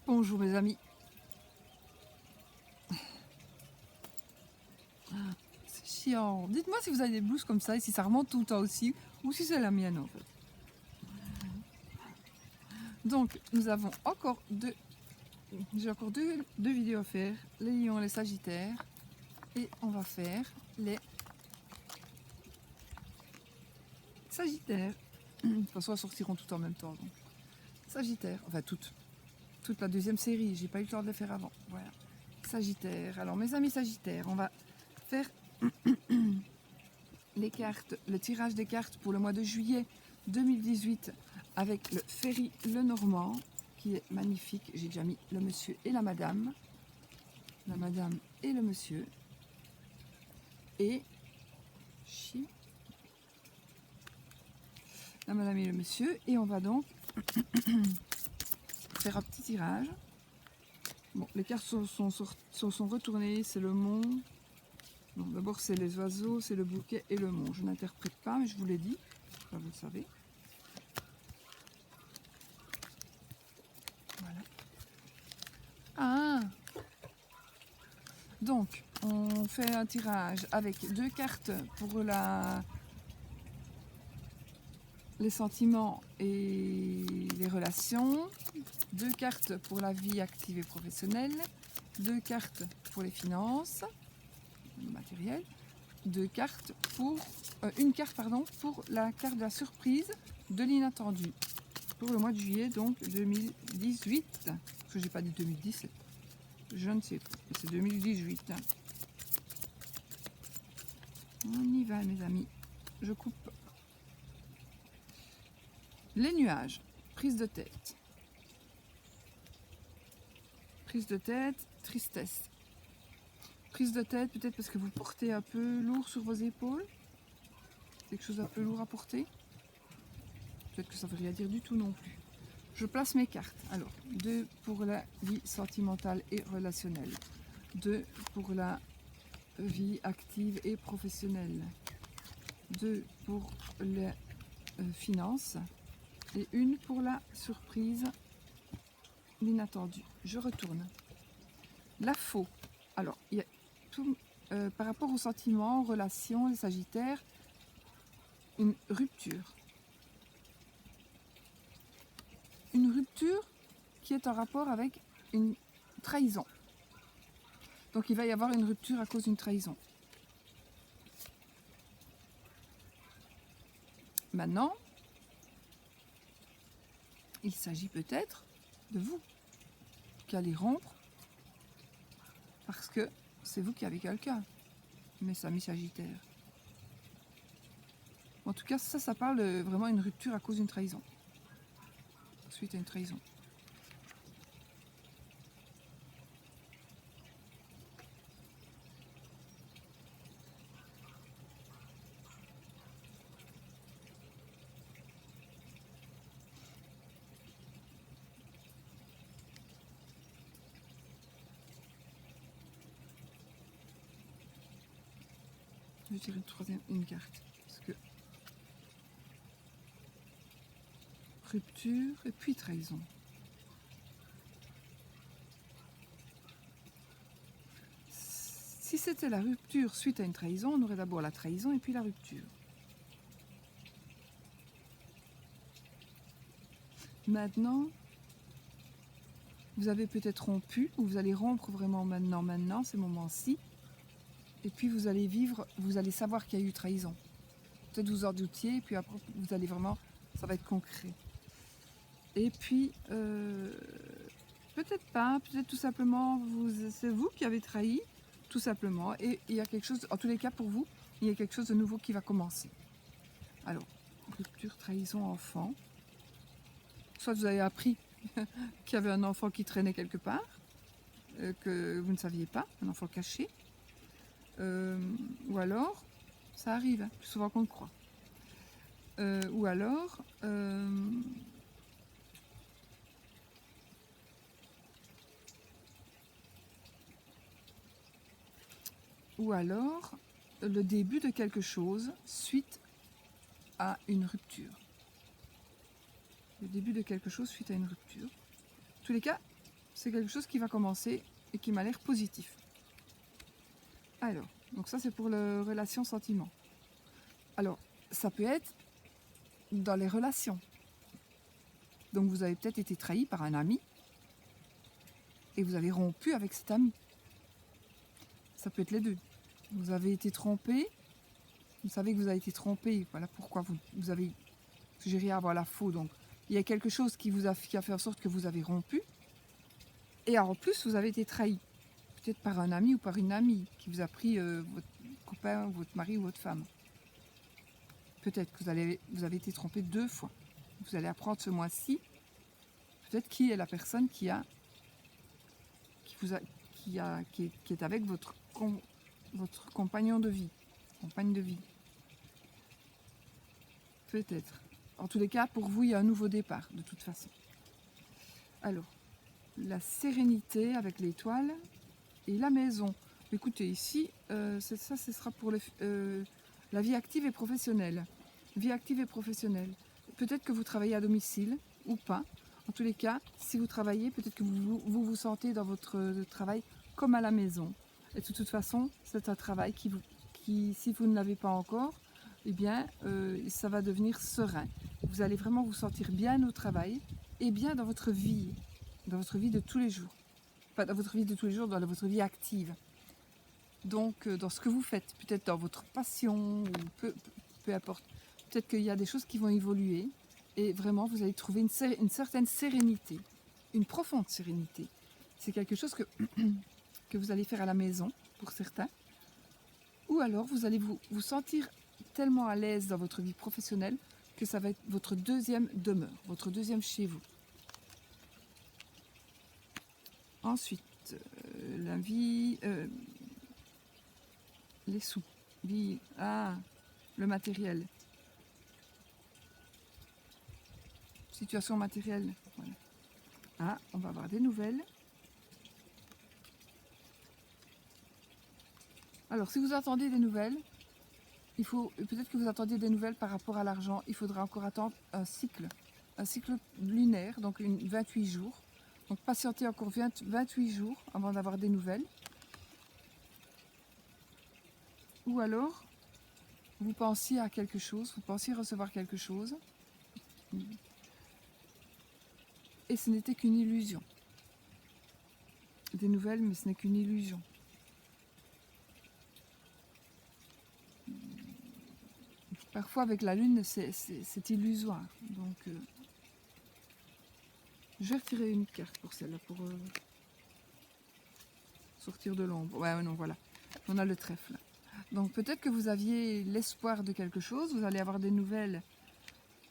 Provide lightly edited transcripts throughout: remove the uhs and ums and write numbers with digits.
Bonjour mes amis. C'est chiant. Dites-moi si vous avez des blouses comme ça et si ça remonte tout le temps aussi ou si c'est la mienne en fait. Donc nous avons encore deux. J'ai encore deux vidéos à faire. Les lions, les sagittaires. Et on va faire les sagittaires. De toute façon elles sortiront toutes en même temps. Donc. Sagittaires. Enfin toutes. Toute la deuxième série. J'ai pas eu le temps de les faire avant. Voilà. Sagittaire. Alors mes amis sagittaires, on va faire les cartes, le tirage des cartes pour le mois de juillet 2018 avec le Ferry Lenormand qui est magnifique. J'ai déjà mis le monsieur et la madame et le monsieur et la madame et le monsieur, et on va donc faire un petit tirage. Bon, les cartes sont retournées, c'est le mont. Bon, d'abord c'est les oiseaux, c'est le bouquet et le mont. Je n'interprète pas, mais je vous l'ai dit, enfin, vous le savez. Voilà. Ah, donc on fait un tirage avec deux cartes pour les sentiments et les relations, deux cartes pour la vie active et professionnelle, deux cartes pour les finances, le matériel, deux cartes pour une carte pour la carte de la surprise de l'inattendu pour le mois de juillet donc 2018, parce que j'ai pas dit 2017, je ne sais pas, c'est 2018. On y va mes amis, je coupe. Les nuages, prise de tête. Prise de tête, tristesse. Prise de tête, peut-être parce que vous portez un peu lourd sur vos épaules. Quelque chose un peu lourd à porter. Peut-être que ça ne veut rien dire du tout non plus. Je place mes cartes. Alors, 2 pour la vie sentimentale et relationnelle. 2 pour la vie active et professionnelle. 2 pour les finances. Et une pour la surprise, l'inattendu. Je retourne. La faux. Alors, il y a tout, par rapport aux sentiments, aux relations, les sagittaires, une rupture. Une rupture qui est en rapport avec une trahison. Donc il va y avoir une rupture à cause d'une trahison. Maintenant, il s'agit peut-être de vous qui allez rompre parce que c'est vous qui avez quelqu'un, mes amis sagittaires. En tout cas, ça parle vraiment d'une rupture à cause d'une trahison. Suite à une trahison. Je vais tirer une carte. Parce que rupture et puis trahison. Si c'était la rupture suite à une trahison, on aurait d'abord la trahison et puis la rupture. Maintenant, vous avez peut-être rompu, ou vous allez rompre vraiment maintenant, ces moments-ci. Et puis vous allez vivre, vous allez savoir qu'il y a eu trahison. Peut-être vous en doutiez, et puis après vous allez vraiment, ça va être concret. Et puis, peut-être pas, peut-être tout simplement, c'est vous qui avez trahi, tout simplement. Et il y a quelque chose, en tous les cas pour vous, il y a quelque chose de nouveau qui va commencer. Alors, rupture, trahison, enfant. Soit vous avez appris qu'il y avait un enfant qui traînait quelque part, que vous ne saviez pas, un enfant caché. Ou alors, ça arrive, hein, plus souvent qu'on le croit. Ou alors, le début de quelque chose suite à une rupture. Le début de quelque chose suite à une rupture. En tous les cas, c'est quelque chose qui va commencer et qui m'a l'air positif. Alors, donc ça c'est pour les relations sentiments. Alors, ça peut être dans les relations. Donc vous avez peut-être été trahi par un ami et vous avez rompu avec cet ami. Ça peut être les deux. Vous avez été trompé, vous savez que vous avez été trompé, voilà pourquoi vous avez suggéré avoir la faux. Donc il y a quelque chose qui a fait en sorte que vous avez rompu. Et en plus, vous avez été trahi. Peut-être par un ami ou par une amie qui vous a pris votre copain, votre mari ou votre femme. Peut-être que vous avez été trompé 2 fois. Vous allez apprendre ce mois-ci, peut-être qui est la personne qui est avec votre compagnon de vie, compagne de vie. Peut-être. En tous les cas, pour vous, il y a un nouveau départ, de toute façon. Alors, la sérénité avec l'étoile et la maison. Écoutez, ici, ce sera pour la vie active et professionnelle. Vie active et professionnelle. Peut-être que vous travaillez à domicile ou pas. En tous les cas, si vous travaillez, peut-être que vous sentez dans votre travail comme à la maison. Et de toute façon, c'est un travail qui, si vous ne l'avez pas encore, eh bien, ça va devenir serein. Vous allez vraiment vous sentir bien au travail et bien dans votre vie de tous les jours. Pas dans votre vie de tous les jours, dans votre vie active. Donc, dans ce que vous faites, peut-être dans votre passion, ou peu importe. Peut-être qu'il y a des choses qui vont évoluer et vraiment, vous allez trouver une certaine sérénité, une profonde sérénité. C'est quelque chose que vous allez faire à la maison, pour certains. Ou alors, vous allez vous sentir tellement à l'aise dans votre vie professionnelle que ça va être votre deuxième demeure, votre deuxième chez vous. Ensuite, la vie, les sous, le matériel. Situation matérielle. Voilà. On va avoir des nouvelles. Alors, si vous attendez des nouvelles, peut-être que vous attendiez des nouvelles par rapport à l'argent, il faudra encore attendre un cycle lunaire, donc 28 jours. Donc, patientez encore 28 jours avant d'avoir des nouvelles. Ou alors, vous pensiez à quelque chose, vous pensiez recevoir quelque chose, et ce n'était qu'une illusion. Des nouvelles, mais ce n'est qu'une illusion. Parfois, avec la lune, c'est illusoire. Donc, je vais retirer une carte pour celle-là, pour sortir de l'ombre. Ouais, non, voilà. On a le trèfle. Donc, peut-être que vous aviez l'espoir de quelque chose, vous allez avoir des nouvelles.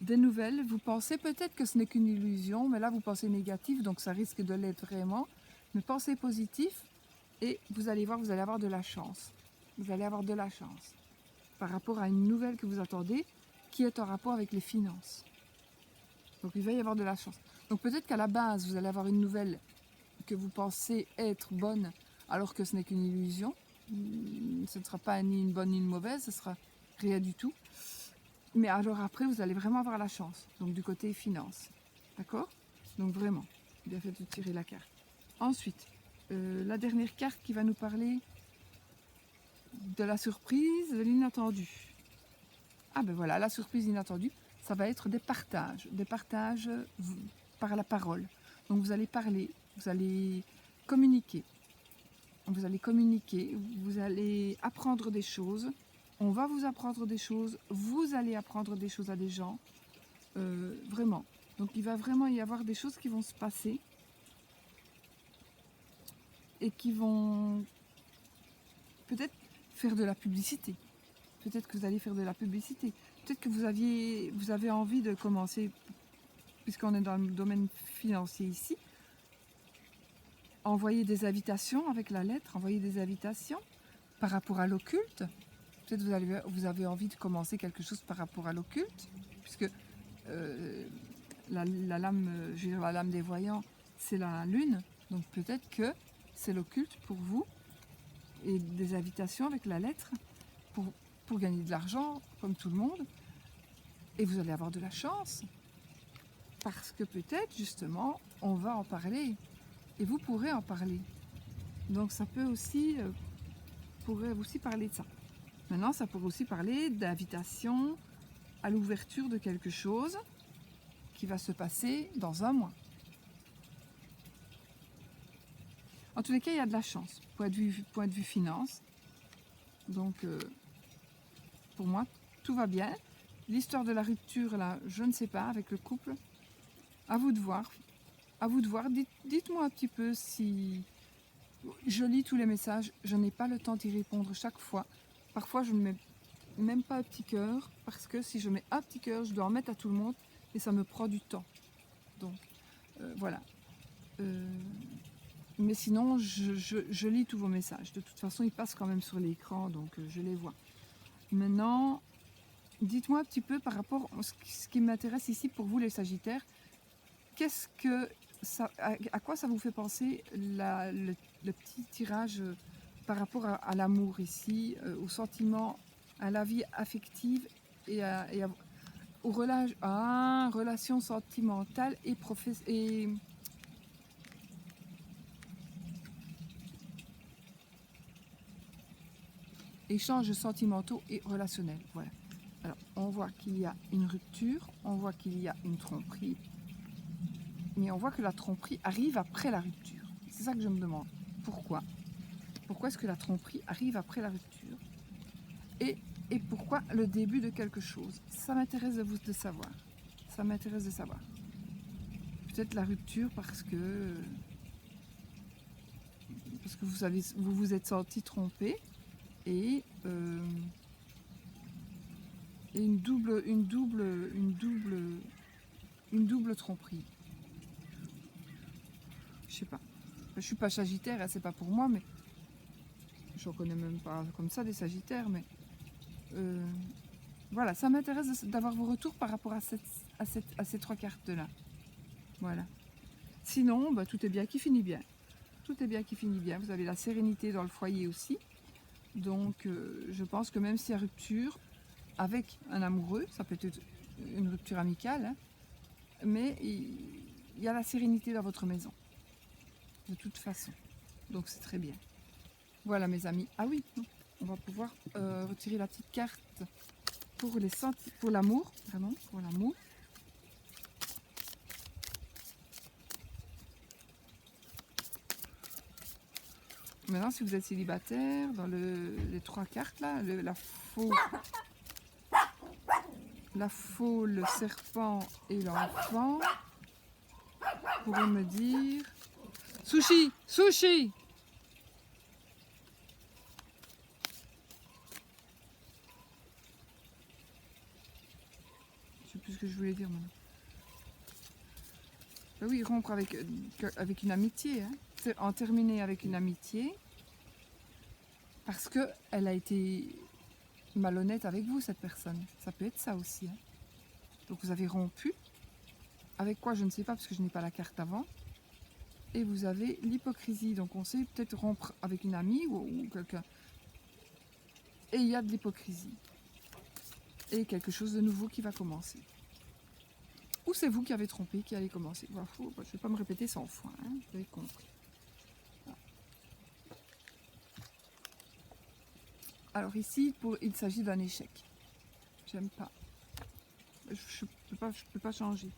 Vous pensez peut-être que ce n'est qu'une illusion, mais là, vous pensez négatif, donc ça risque de l'être vraiment. Mais pensez positif, et vous allez voir, vous allez avoir de la chance. Vous allez avoir de la chance par rapport à une nouvelle que vous attendez, qui est en rapport avec les finances. Donc, il va y avoir de la chance. Donc, peut-être qu'à la base, vous allez avoir une nouvelle que vous pensez être bonne, alors que ce n'est qu'une illusion. Ce ne sera pas ni une bonne ni une mauvaise, ce sera rien du tout. Mais alors après, vous allez vraiment avoir la chance. Donc, du côté finance. D'accord? Donc, vraiment, bien fait de tirer la carte. Ensuite, la dernière carte qui va nous parler de la surprise, de l'inattendu. Ah ben voilà, la surprise inattendue, ça va être des partages par la parole. Donc vous allez parler, vous allez communiquer, vous allez apprendre des choses, on va vous apprendre des choses, vous allez apprendre des choses à des gens, vraiment. Donc il va vraiment y avoir des choses qui vont se passer et qui vont peut-être faire de la publicité. Peut-être que vous allez faire de la publicité. Peut-être que vous avez envie de commencer, puisqu'on est dans le domaine financier ici, envoyer des invitations avec la lettre, envoyer des invitations par rapport à l'occulte. Peut-être que vous avez envie de commencer quelque chose par rapport à l'occulte, puisque la lame des voyants, c'est la lune. Donc peut-être que c'est l'occulte pour vous, et des invitations avec la lettre pour gagner de l'argent, comme tout le monde. Et vous allez avoir de la chance. Parce que peut-être, justement, on va en parler. et vous pourrez en parler. Donc ça pourrait aussi parler de ça. Maintenant, ça pourrait aussi parler d'invitation à l'ouverture de quelque chose qui va se passer dans un mois. En tous les cas, il y a de la chance, point de vue finance. Donc, pour moi, tout va bien. L'histoire de la rupture, là, je ne sais pas, avec le couple. À vous de voir. À vous de voir. Dites-moi un petit peu si... Je lis tous les messages, je n'ai pas le temps d'y répondre chaque fois. Parfois, je ne mets même pas un petit cœur, parce que si je mets un petit cœur, je dois en mettre à tout le monde, et ça me prend du temps. Donc, voilà. Mais sinon, je lis tous vos messages. De toute façon, ils passent quand même sur l'écran, donc je les vois. Maintenant, dites-moi un petit peu par rapport à ce qui m'intéresse ici pour vous, les Sagittaires. Qu'est-ce que ça, à quoi ça vous fait penser le petit tirage par rapport à l'amour ici, aux sentiments, à la vie affective et aux relations sentimentales et professionnelles. Échanges sentimentaux et relationnels. Voilà. Alors, on voit qu'il y a une rupture, on voit qu'il y a une tromperie, mais on voit que la tromperie arrive après la rupture. C'est ça que je me demande. Pourquoi? Pourquoi est-ce que la tromperie arrive après la rupture? Et pourquoi le début de quelque chose? Ça m'intéresse de savoir. Ça m'intéresse de savoir. Peut-être la rupture parce que vous vous êtes senti trompé. Et une double tromperie. Je sais pas. Je suis pas Sagittaire, hein, c'est pas pour moi, mais je connais même pas comme ça des Sagittaires, mais voilà, ça m'intéresse d'avoir vos retours par rapport à ces trois cartes-là. Voilà. Sinon, bah, tout est bien qui finit bien. Tout est bien qui finit bien. Vous avez la sérénité dans le foyer aussi. Donc, je pense que même s'il y a rupture avec un amoureux, ça peut être une rupture amicale, hein, mais il y a la sérénité dans votre maison, de toute façon. Donc, c'est très bien. Voilà, mes amis. Ah oui, on va pouvoir retirer la petite carte pour l'amour, vraiment, pour l'amour. Maintenant, si vous êtes célibataire, dans les trois cartes là, la faux, le serpent et l'enfant, vous pourrez me dire... Sushi! Sushi! Je sais plus ce que je voulais dire maintenant. Ben oui, rompre avec une amitié, hein. C'est en terminer avec une amitié parce qu'elle a été malhonnête avec vous, cette personne. Ça peut être ça aussi, hein. Donc vous avez rompu. Avec quoi, je ne sais pas, parce que je n'ai pas la carte avant. Et vous avez l'hypocrisie. Donc on sait peut-être rompre avec une amie ou quelqu'un. Et il y a de l'hypocrisie. Et quelque chose de nouveau qui va commencer. Ou c'est vous qui avez trompé, qui allez commencer. Voilà, je ne vais pas me répéter 100 fois, hein, vous avez compris. Voilà. Alors ici, il s'agit d'un échec. J'aime pas. Je peux pas changer.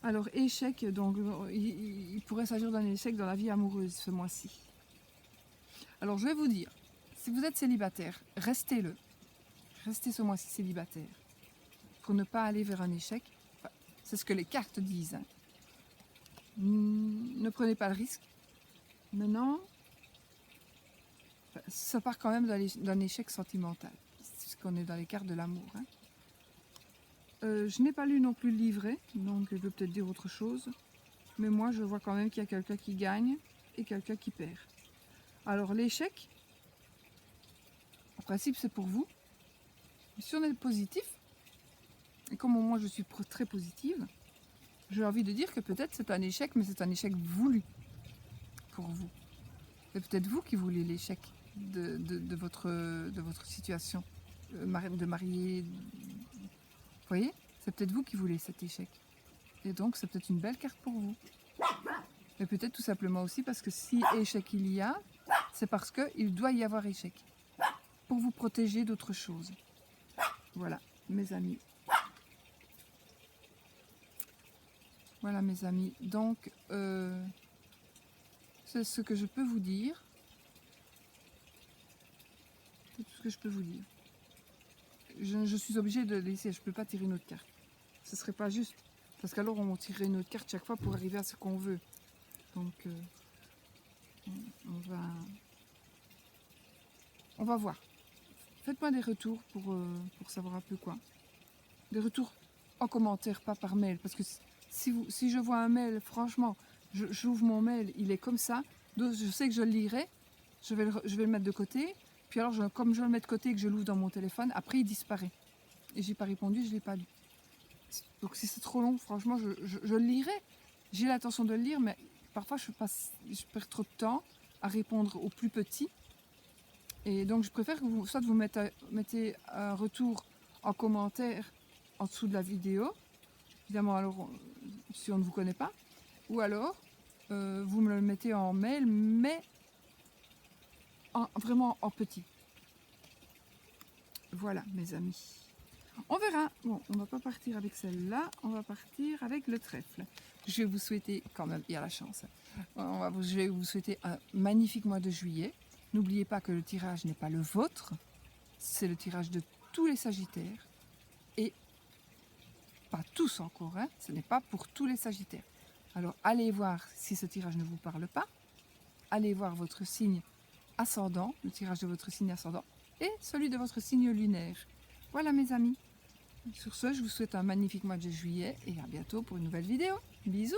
Alors échec, donc il pourrait s'agir d'un échec dans la vie amoureuse ce mois-ci. Alors je vais vous dire, si vous êtes célibataire, restez-le. Restez ce mois-ci célibataire. Pour ne pas aller vers un échec. Enfin, c'est ce que les cartes disent, hein. Ne prenez pas le risque. Maintenant, ça part quand même d'un échec sentimental. Parce qu'on est dans les cartes de l'amour, hein. Je n'ai pas lu non plus le livret, donc je peux peut-être dire autre chose. Mais moi, je vois quand même qu'il y a quelqu'un qui gagne et quelqu'un qui perd. Alors l'échec, en principe, c'est pour vous. Si on est positif, et comme moi je suis très positive, j'ai envie de dire que peut-être c'est un échec, mais c'est un échec voulu pour vous. C'est peut-être vous qui voulez l'échec de votre situation de mariée. Vous voyez, c'est peut-être vous qui voulez cet échec. Et donc c'est peut-être une belle carte pour vous. Et peut-être tout simplement aussi parce que si échec il y a, c'est parce qu'il doit y avoir échec. Pour vous protéger d'autre chose. Voilà, mes amis. Voilà, mes amis. Donc, c'est ce que je peux vous dire. C'est tout ce que je peux vous dire. Je suis obligée de laisser. Je ne peux pas tirer une autre carte. Ce ne serait pas juste. Parce qu'alors, on tirerait une autre carte chaque fois pour arriver à ce qu'on veut. Donc, on va voir. Faites-moi des retours pour savoir un peu quoi. Des retours en commentaire, pas par mail. Parce que si je vois un mail, franchement, j'ouvre mon mail, il est comme ça. Donc je sais que je le lirai, je vais le mettre de côté. Puis alors, comme je le mets de côté et que je l'ouvre dans mon téléphone, après il disparaît. Et j'ai pas répondu, je ne l'ai pas lu. Donc si c'est trop long, franchement, je le lirai. J'ai l'intention de le lire, mais parfois je perds trop de temps à répondre aux plus petits. Et donc je préfère que vous mettez un retour en commentaire en dessous de la vidéo. Évidemment, alors si on ne vous connaît pas. Ou alors, vous me le mettez en mail, mais vraiment en petit. Voilà, mes amis. On verra. Bon, on ne va pas partir avec celle-là. On va partir avec le trèfle. Je vais vous souhaiter, quand même, il y a la chance. Je vais vous souhaiter un magnifique mois de juillet. N'oubliez pas que le tirage n'est pas le vôtre. C'est le tirage de tous les Sagittaires. Et pas tous encore, hein. Ce n'est pas pour tous les Sagittaires. Alors, allez voir si ce tirage ne vous parle pas. Allez voir votre signe ascendant, le tirage de votre signe ascendant, et celui de votre signe lunaire. Voilà, mes amis. Sur ce, je vous souhaite un magnifique mois de juillet et à bientôt pour une nouvelle vidéo. Bisous!